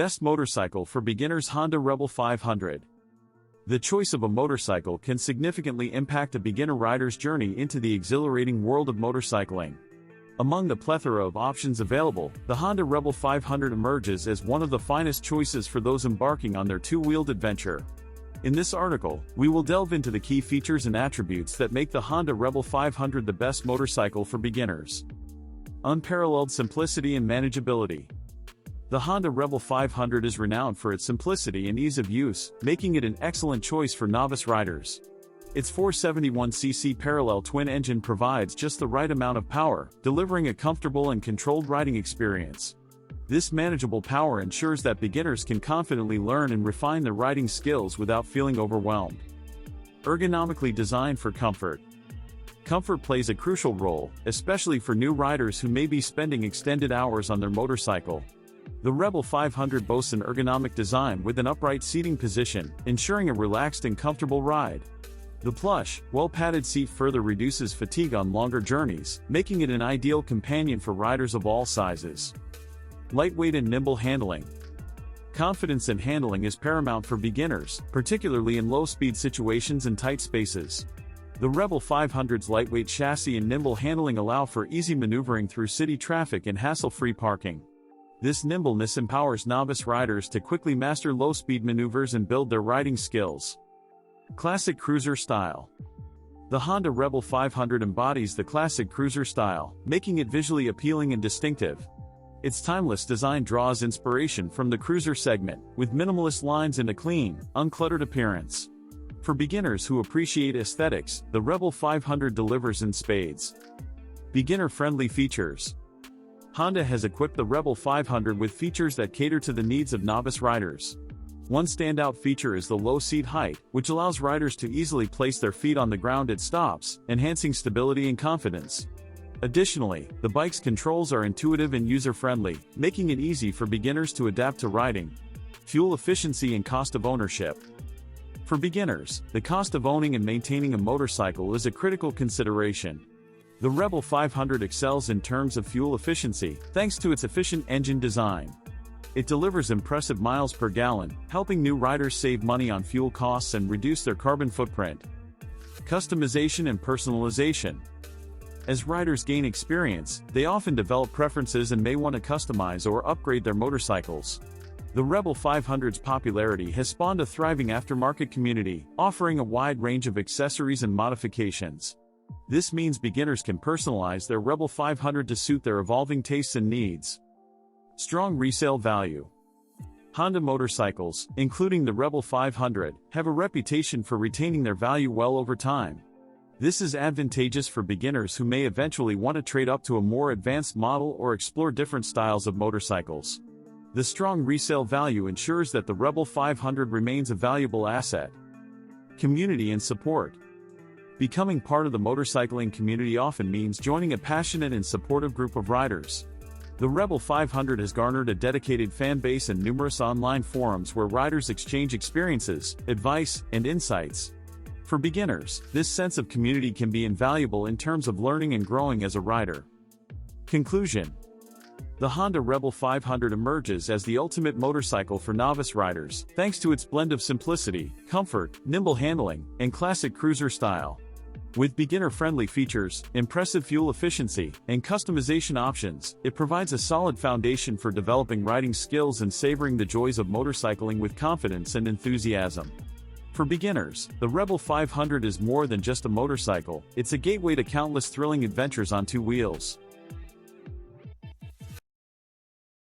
Best motorcycle for beginners: Honda Rebel 500. The choice of a motorcycle can significantly impact a beginner rider's journey into the exhilarating world of motorcycling. Among the plethora of options available, the Honda Rebel 500 emerges as one of the finest choices for those embarking on their two-wheeled adventure. In this article, we will delve into the key features and attributes that make the Honda Rebel 500 the best motorcycle for beginners. Unparalleled simplicity and manageability. The Honda Rebel 500 is renowned for its simplicity and ease of use, making it an excellent choice for novice riders. Its 471cc parallel twin engine provides just the right amount of power, delivering a comfortable and controlled riding experience. This manageable power ensures that beginners can confidently learn and refine their riding skills without feeling overwhelmed. Ergonomically designed for comfort. Comfort plays a crucial role, especially for new riders who may be spending extended hours on their motorcycle. The Rebel 500 boasts an ergonomic design with an upright seating position, ensuring a relaxed and comfortable ride. The plush, well-padded seat further reduces fatigue on longer journeys, making it an ideal companion for riders of all sizes. Lightweight and nimble handling. Confidence in handling is paramount for beginners, particularly in low-speed situations and tight spaces. The Rebel 500's lightweight chassis and nimble handling allow for easy maneuvering through city traffic and hassle-free parking. This nimbleness empowers novice riders to quickly master low-speed maneuvers and build their riding skills. Classic cruiser style. The Honda Rebel 500 embodies the classic cruiser style, making it visually appealing and distinctive. Its timeless design draws inspiration from the cruiser segment, with minimalist lines and a clean, uncluttered appearance. For beginners who appreciate aesthetics, the Rebel 500 delivers in spades. Beginner-friendly features. Honda has equipped the Rebel 500 with features that cater to the needs of novice riders. One standout feature is the low seat height, which allows riders to easily place their feet on the ground at stops, enhancing stability and confidence. Additionally, the bike's controls are intuitive and user-friendly, making it easy for beginners to adapt to riding. Fuel efficiency and cost of ownership. For beginners, the cost of owning and maintaining a motorcycle is a critical consideration. The Rebel 500 excels in terms of fuel efficiency, thanks to its efficient engine design. It delivers impressive miles per gallon, helping new riders save money on fuel costs and reduce their carbon footprint. Customization and personalization. As riders gain experience, they often develop preferences and may want to customize or upgrade their motorcycles. The Rebel 500's popularity has spawned a thriving aftermarket community, offering a wide range of accessories and modifications. This means beginners can personalize their Rebel 500 to suit their evolving tastes and needs. Strong resale value. Honda motorcycles, including the Rebel 500, have a reputation for retaining their value well over time. This is advantageous for beginners who may eventually want to trade up to a more advanced model or explore different styles of motorcycles. The strong resale value ensures that the Rebel 500 remains a valuable asset. Community and support. Becoming part of the motorcycling community often means joining a passionate and supportive group of riders. The Rebel 500 has garnered a dedicated fan base and numerous online forums where riders exchange experiences, advice, and insights. For beginners, this sense of community can be invaluable in terms of learning and growing as a rider. Conclusion. The Honda Rebel 500 emerges as the ultimate motorcycle for novice riders, thanks to its blend of simplicity, comfort, nimble handling, and classic cruiser style. With beginner-friendly features, impressive fuel efficiency, and customization options, it provides a solid foundation for developing riding skills and savoring the joys of motorcycling with confidence and enthusiasm. For beginners, the Rebel 500 is more than just a motorcycle, it's a gateway to countless thrilling adventures on two wheels.